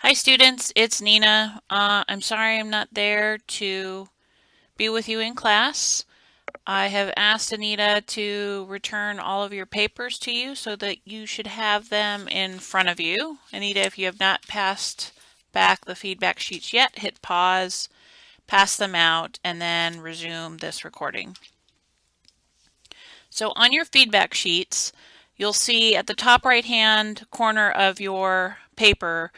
Hi students, it's Nina. I'm sorry I'm not there to be with you in class. I have asked Anita to return all of your papers to you so that you should have them in front of you. Anita, if you have not passed back the feedback sheets yet, hit pause, pass them out, and then resume this recording. So on your feedback sheets, you'll see at the top right-hand corner of your paper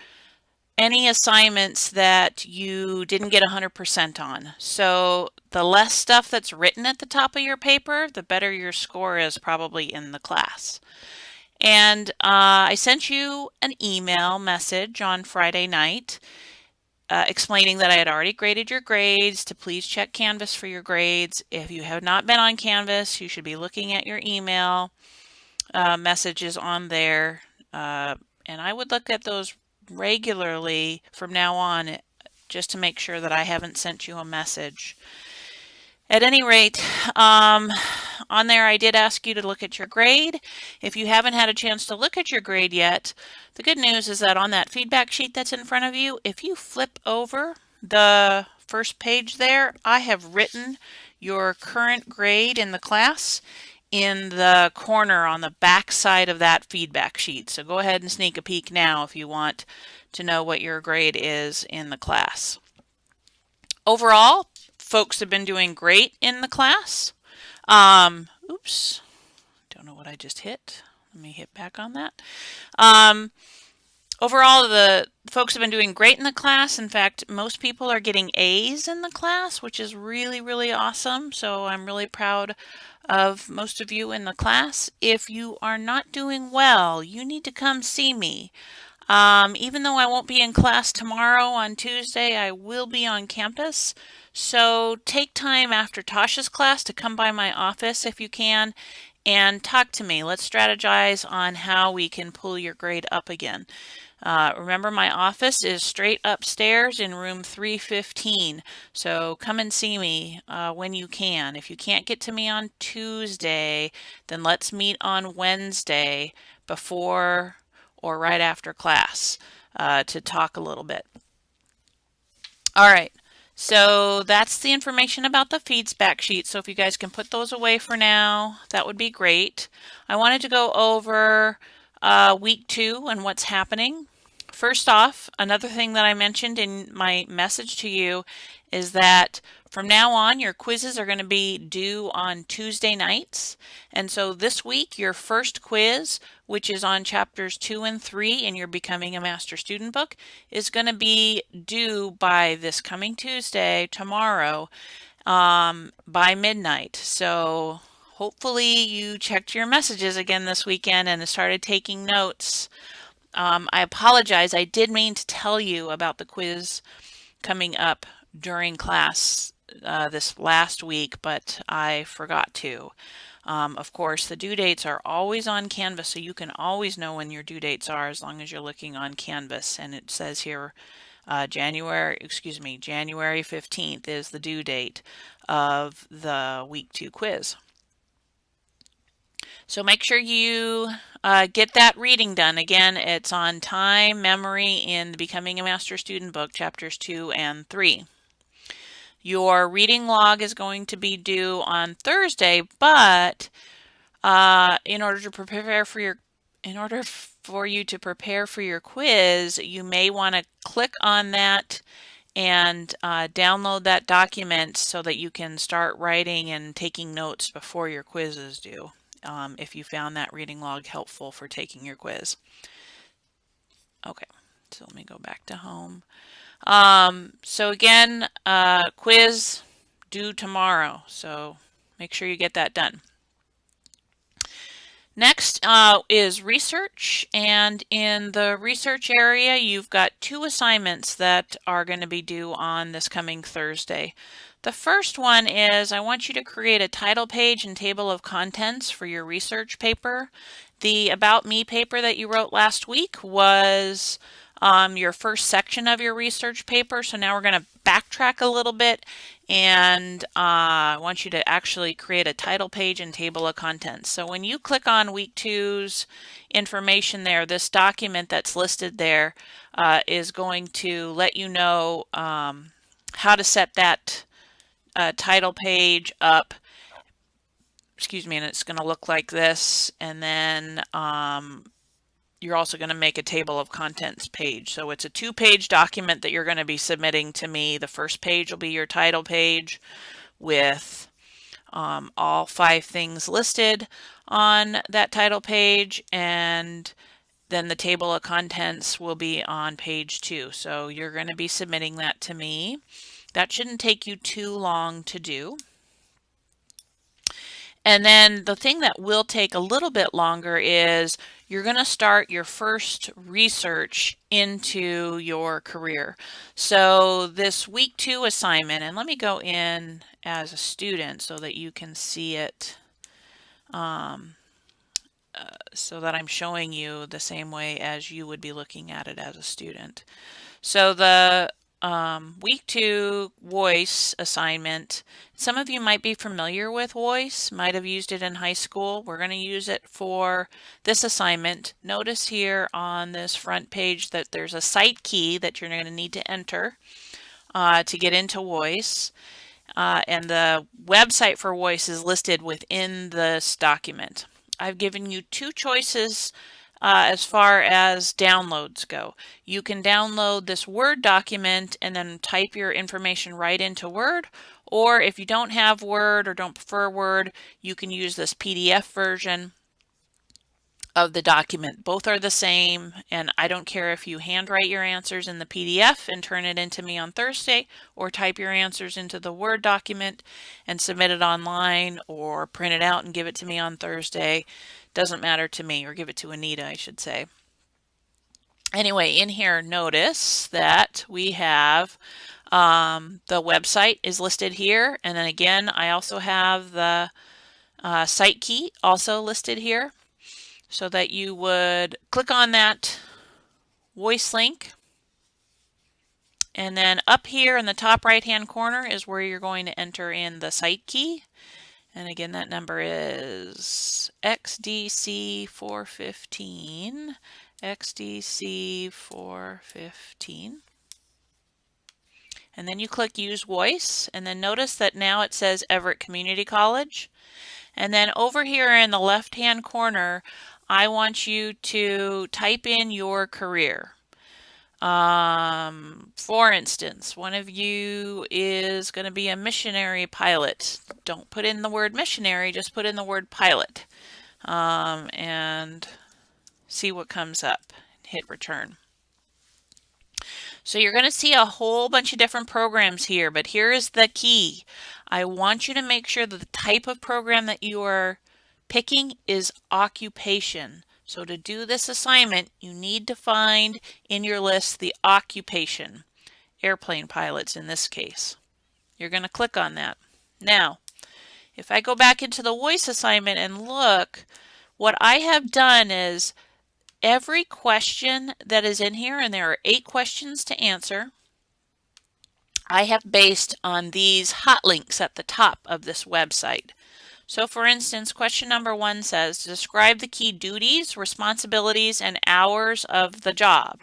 any assignments that you didn't get 100% on. So the less stuff that's written at the top of your paper, the better your score is probably in the class. And I sent you an email message on Friday night explaining that I had already graded your grades, to please check Canvas for your grades. If you have not been on Canvas, you should be looking at your email messages on there. And I would look at those regularly from now on just to make sure that I haven't sent you a message. At any rate, on there I did ask you to look at your grade. If you haven't had a chance to look at your grade yet, the good news is that on that feedback sheet that's in front of you, if you flip over the first page there, I have written your current grade in the class in the corner on the back side of that feedback sheet. So go ahead and sneak a peek now if you want to know what your grade is in the class. Overall, folks have been doing great in the class. Oops, don't know what I just hit. Let me hit back on that. Overall, the folks have been doing great in the class. In fact, most people are getting A's in the class, which is really, really awesome. So I'm really proud of most of you in the class. If you are not doing well, you need to come see me. Even though I won't be in class tomorrow on Tuesday, I will be on campus. So take time after Tasha's class to come by my office if you can and talk to me. Let's strategize on how we can pull your grade up again. Remember, my office is straight upstairs in room 315. So come and see me when you can. If you can't get to me on Tuesday, then let's meet on Wednesday before or right after class to talk a little bit. All right. So that's the information about the feedback sheet. So if you guys can put those away for now, that would be great. I wanted to go over week 2 and what's happening. First off, another thing that I mentioned in my message to you is that from now on, your quizzes are going to be due on Tuesday nights. And so this week, your first quiz, which is on chapters 2 and 3 in your Becoming a Master Student book, is going to be due by this coming Tuesday, tomorrow, by midnight. So hopefully you checked your messages again this weekend and started taking notes. I apologize. I did mean to tell you about the quiz coming up during class this last week, but I forgot to. Of course, the due dates are always on Canvas, so you can always know when your due dates are as long as you're looking on Canvas. And it says here January 15th is the due date of the week 2 quiz. So make sure you get that reading done. Again, it's on time, memory in the Becoming a Master Student book, chapters 2 and 3. Your reading log is going to be due on Thursday, but in order for you to prepare for your quiz, you may want to click on that and download that document so that you can start writing and taking notes before your quiz is due. If you found that reading log helpful for taking your quiz. Okay, so let me go back to home. So again, quiz due tomorrow, so make sure you get that done. Next is research, and in the research area, you've got 2 assignments that are going to be due on this coming Thursday. The first one is I want you to create a title page and table of contents for your research paper. The About Me paper that you wrote last week was your first section of your research paper. So now we're going to backtrack a little bit, and I want you to actually create a title page and table of contents. So when you click on week 2's information there, this document that's listed there is going to let you know how to set that title page up. Excuse me, and it's going to look like this, and then you're also going to make a table of contents page. So it's a 2-page document that you're going to be submitting to me. The first page will be your title page with all 5 things listed on that title page, and then the table of contents will be on page 2. So you're going to be submitting that to me. That shouldn't take you too long to do. And then the thing that will take a little bit longer is you're going to start your first research into your career. So this week 2 assignment, and let me go in as a student so that you can see it, so that I'm showing you the same way as you would be looking at it as a student. So the week 2 voice assignment, some of you might be familiar with voice, might have used it in high school. We're going to use it for this assignment. Notice here on this front page that there's a site key that you're going to need to enter to get into voice. And the website for voice is listed within this document. I've given you 2 choices as far as downloads go. You can download this Word document and then type your information right into Word, or if you don't have Word or don't prefer Word, you can use this PDF version of the document. Both are the same, and I don't care if you handwrite your answers in the PDF and turn it into me on Thursday, or type your answers into the Word document and submit it online, or print it out and give it to me on Thursday. Doesn't matter to me, or give it to Anita, I should say. Anyway, in here, notice that we have the website is listed here, and then again, I also have the site key also listed here, so that you would click on that voice link, and then up here in the top right hand corner is where you're going to enter in the site key. And again, that number is XDC415, XDC415. And then you click Use Voice, and then notice that now it says Everett Community College. And then over here in the left-hand corner, I want you to type in your career. For instance, one of you is going to be a missionary pilot. Don't put in the word missionary, just put in the word pilot, and see what comes up. Hit return. So you're going to see a whole bunch of different programs here, but here is the key. I want you to make sure that the type of program that you are picking is occupation. So to do this assignment, you need to find in your list the occupation, airplane pilots in this case. You're going to click on that. Now, if I go back into the voice assignment and look, what I have done is every question that is in here, and there are 8 questions to answer, I have based on these hot links at the top of this website. So for instance, question number 1 says, describe the key duties, responsibilities, and hours of the job.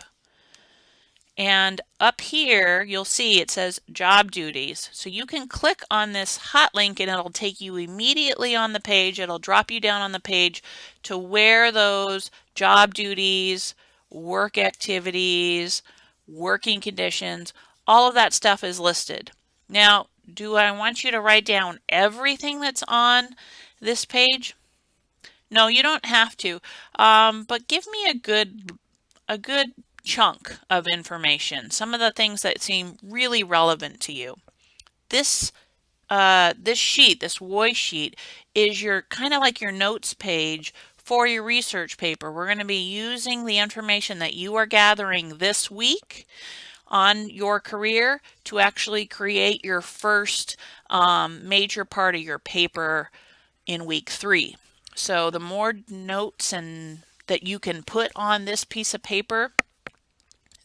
And up here, you'll see it says job duties. So you can click on this hot link and it'll take you immediately on the page. It'll drop you down on the page to where those job duties, work activities, working conditions, all of that stuff is listed. Now, do I want you to write down everything that's on this page? No, you don't have to, but give me a good chunk of information, some of the things that seem really relevant to you. This sheet, this voice sheet, is your kind of like your notes page for your research paper. We're going to be using the information that you are gathering this week on your career to actually create your first major part of your paper in week 3. So the more notes and that you can put on this piece of paper,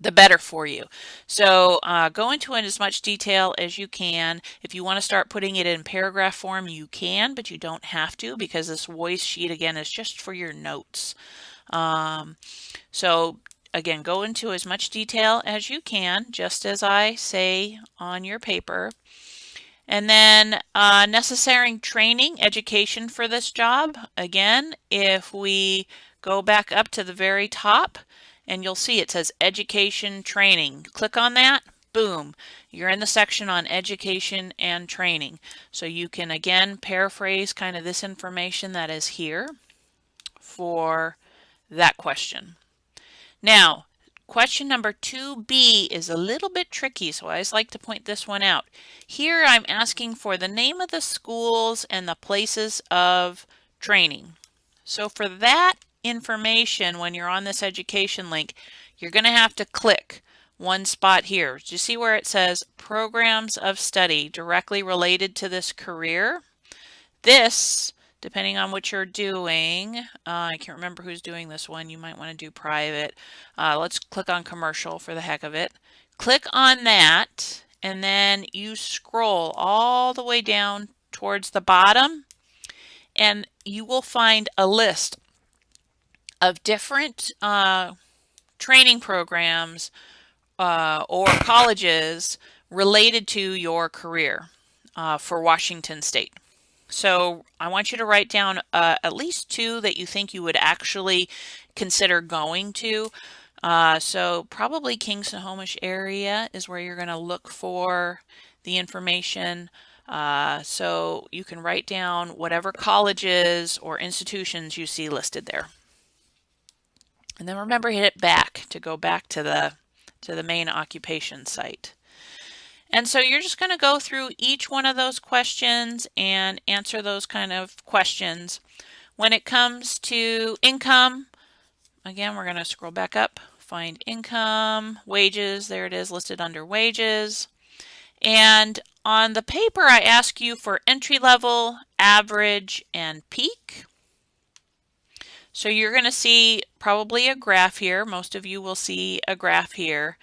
the better for you. So go into it in as much detail as you can. If you want to start putting it in paragraph form, you can, but you don't have to, because this voice sheet, again, is just for your notes. So again, go into as much detail as you can, just as I say on your paper. And then necessary training, education for this job. Again, if we go back up to the very top, and you'll see it says education training. Click on that, boom, you're in the section on education and training. So you can again paraphrase kind of this information that is here for that question. Now, question number 2B is a little bit tricky, so I always like to point this one out. Here I'm asking for the name of the schools and the places of training. So for that information, when you're on this education link, you're going to have to click one spot here. Do you see where it says programs of study directly related to this career? This, depending on what you're doing, I can't remember who's doing this one. You might want to do private. Let's click on commercial for the heck of it. Click on that, and then you scroll all the way down towards the bottom, and you will find a list of different training programs or colleges related to your career for Washington State. So I want you to write down at least 2 that you think you would actually consider going to. So probably Kings-Snohomish area is where you're going to look for the information. So you can write down whatever colleges or institutions you see listed there. And then remember, hit back to go back to the main occupation site. And so you're just going to go through each one of those questions and answer those kind of questions. When it comes to income, again, we're going to scroll back up, find income, wages, there it is listed under wages. And on the paper, I ask you for entry level, average, and peak. So you're going to see probably a graph here. Most of you will see a graph here.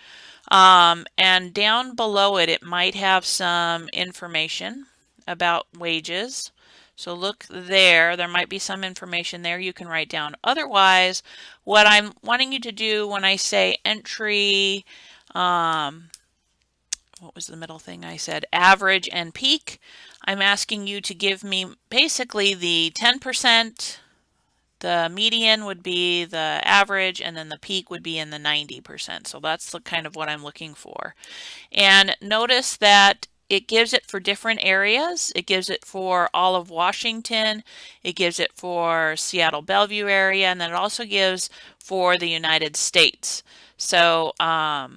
And down below it, it might have some information about wages. So look there, there might be some information there you can write down. Otherwise, what I'm wanting you to do when I say entry, what was the middle thing I said? Average and peak. I'm asking you to give me basically the 10%, the median would be the average, and then the peak would be in the 90%. So that's the kind of what I'm looking for. And notice that it gives it for different areas. It gives it for all of Washington. It gives it for Seattle Bellevue area, and then it also gives for the United States. So I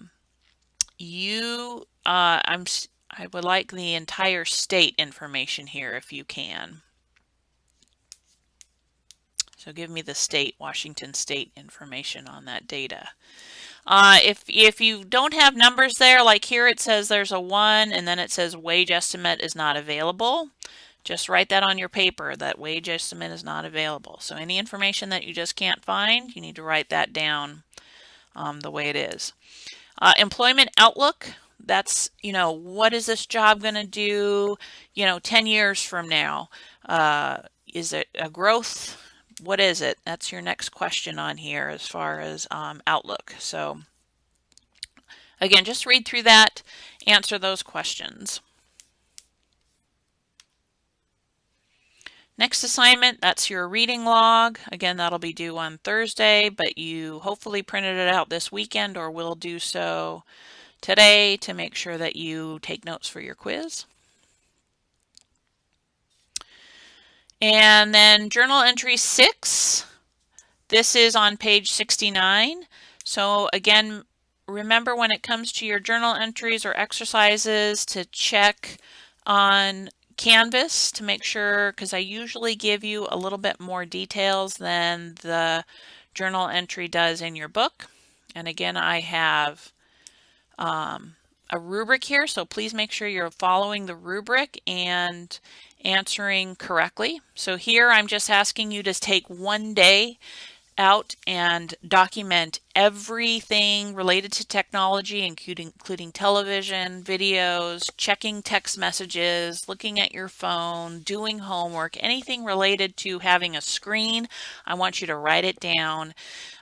would like the entire state information here if you can. So give me the state, Washington State information on that data. If you don't have numbers there, like here it says there's a 1 and then it says wage estimate is not available. Just write that on your paper, that wage estimate is not available. So any information that you just can't find, you need to write that down the way it is. Employment outlook, that's, what is this job going to do, 10 years from now? Is it a growth? What is it? That's your next question on here as far as outlook. So again, just read through that, answer those questions. Next assignment, that's your reading log. Again, that'll be due on Thursday, but you hopefully printed it out this weekend or will do so today to make sure that you take notes for your quiz. And then journal entry 6, this is on page 69. So again, remember when it comes to your journal entries or exercises to check on Canvas to make sure, because I usually give you a little bit more details than the journal entry does in your book. And again, I have a rubric here, so please make sure you're following the rubric and answering correctly. So here I'm just asking you to take one day out and document everything related to technology, including television, videos, checking text messages, looking at your phone, doing homework, anything related to having a screen. I want you to write it down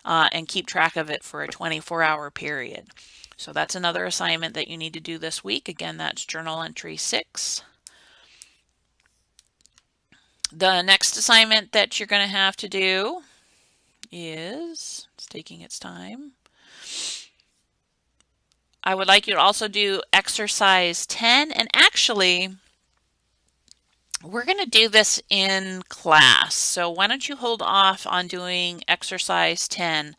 and keep track of it for a 24-hour period. So that's another assignment that you need to do this week. Again, that's journal entry 6. The next assignment that you're going to have to do is, it's taking its time. I would like you to also do exercise 10, and actually we're going to do this in class. So why don't you hold off on doing exercise 10.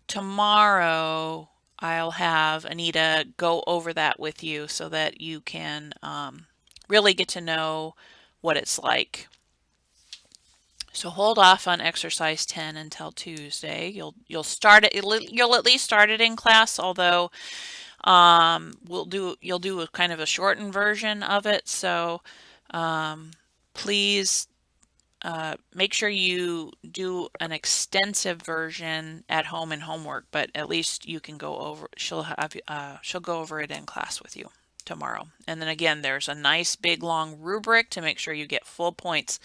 Tomorrow I'll have Anita go over that with you so that you can really get to know what it's like. So hold off on exercise 10 until Tuesday. You'll start it. You'll at least start it in class, although you'll do a kind of a shortened version of it. So please make sure you do an extensive version at home in homework, but at least you can go over. She'll go over it in class with you tomorrow. And then again, there's a nice big long rubric to make sure you get full points.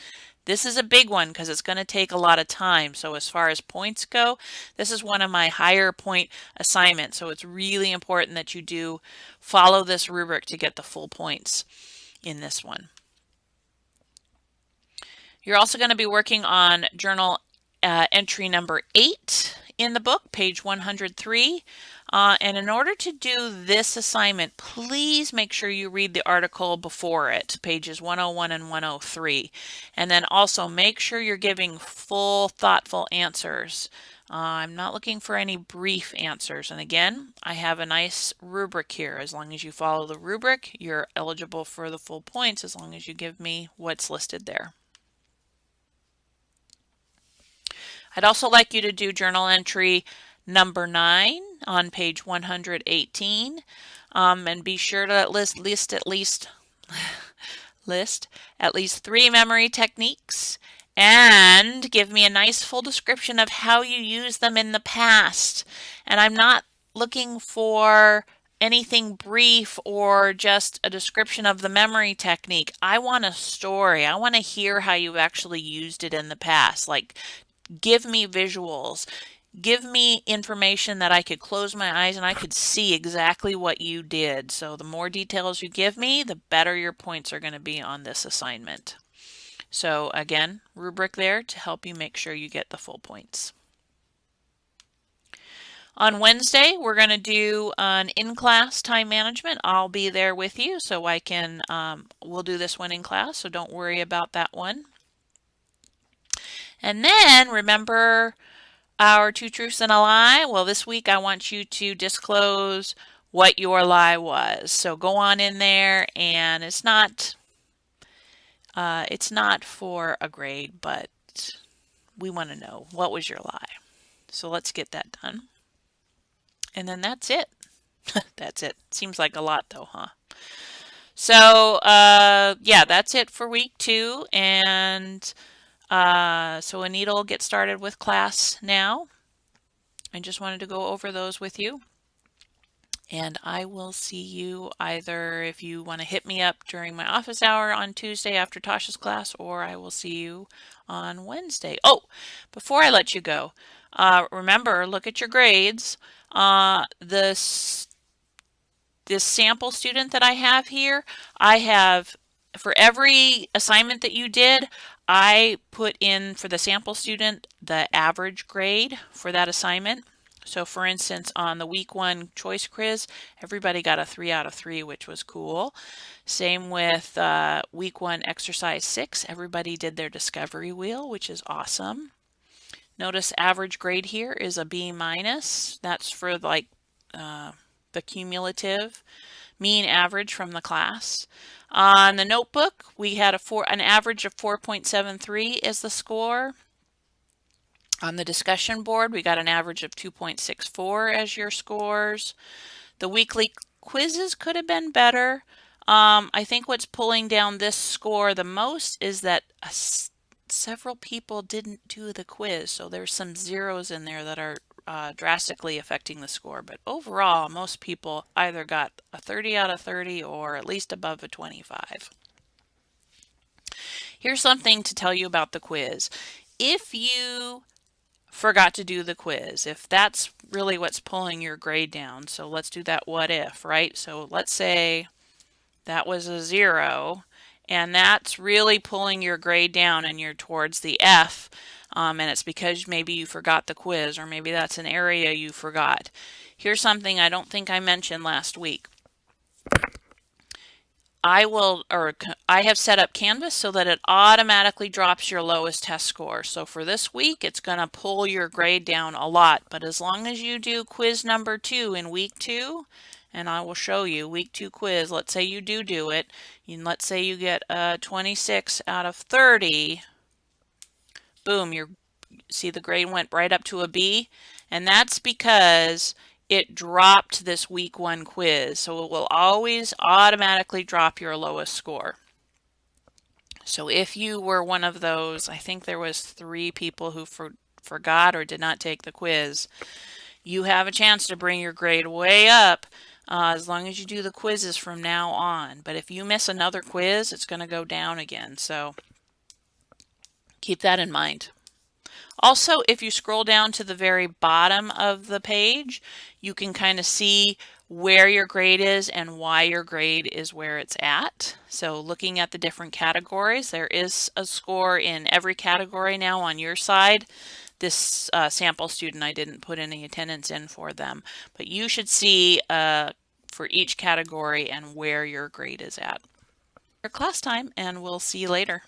This is a big one because it's going to take a lot of time. So as far as points go, this is one of my higher point assignments. So it's really important that you do follow this rubric to get the full points in this one. You're also going to be working on journal entry number 8 in the book, page 103. And in order to do this assignment, please make sure you read the article before it, pages 101 and 103. And then also make sure you're giving full, thoughtful answers. I'm not looking for any brief answers. And again, I have a nice rubric here. As long as you follow the rubric, you're eligible for the full points as long as you give me what's listed there. I'd also like you to do journal entry number 9 on page 118, and be sure to list at least 3 memory techniques and give me a nice full description of how you use them in the past. And I'm not looking for anything brief or just a description of the memory technique. I want a story. I want to hear how you actually used it in the past. Like, give me visuals. Give me information that I could close my eyes and I could see exactly what you did. So the more details you give me, the better your points are going to be on this assignment. So again, rubric there to help you make sure you get the full points. On Wednesday, we're going to do an in-class time management. I'll be there with you so I can, we'll do this one in class, so don't worry about that one. And then remember our 2 truths and a lie. Well, this week I want you to disclose what your lie was. So go on in there, and it's not for a grade, but we want to know what was your lie. So let's get that done. And then that's it. That's it. Seems like a lot though, huh? So yeah, that's it for week 2, and so Anita will get started with class now. I just wanted to go over those with you. And I will see you either if you want to hit me up during my office hour on Tuesday after Tasha's class, or I will see you on Wednesday. Oh, before I let you go, remember, look at your grades. This sample student that I have here, I have, for every assignment that you did, I put in for the sample student the average grade for that assignment. So for instance, on the week 1 choice quiz, everybody got a 3 out of 3, which was cool. Same with week 1 exercise 6, everybody did their discovery wheel, which is awesome. Notice average grade here is a B-. That's for like the cumulative mean average from the class. On the notebook, we had an average of 4.73 is the score. On the discussion board, we got an average of 2.64 as your scores. The weekly quizzes could have been better. I think what's pulling down this score the most is that several people didn't do the quiz, so there's some zeros in there that are drastically affecting the score. But overall, most people either got a 30 out of 30 or at least above a 25. Here's something to tell you about the quiz. If you forgot to do the quiz, if that's really what's pulling your grade down, so let's do that what if, right? So let's say that was a 0, and that's really pulling your grade down and you're towards the F, and it's because maybe you forgot the quiz, or maybe that's an area you forgot. Here's something I don't think I mentioned last week. I have set up Canvas so that it automatically drops your lowest test score. So for this week, it's going to pull your grade down a lot. But as long as you do quiz number 2 in week 2, and I will show you week 2 quiz, let's say you do it, and let's say you get a 26 out of 30, boom, see the grade went right up to a B, and that's because it dropped this week 1 quiz, so it will always automatically drop your lowest score. So if you were one of those, I think there was 3 people who forgot or did not take the quiz, you have a chance to bring your grade way up as long as you do the quizzes from now on. But if you miss another quiz, it's going to go down again, so keep that in mind. Also, if you scroll down to the very bottom of the page, you can kind of see where your grade is and why your grade is where it's at. So looking at the different categories, there is a score in every category now on your side. This sample student, I didn't put any attendance in for them, but you should see for each category and where your grade is at. Your class time, and we'll see you later.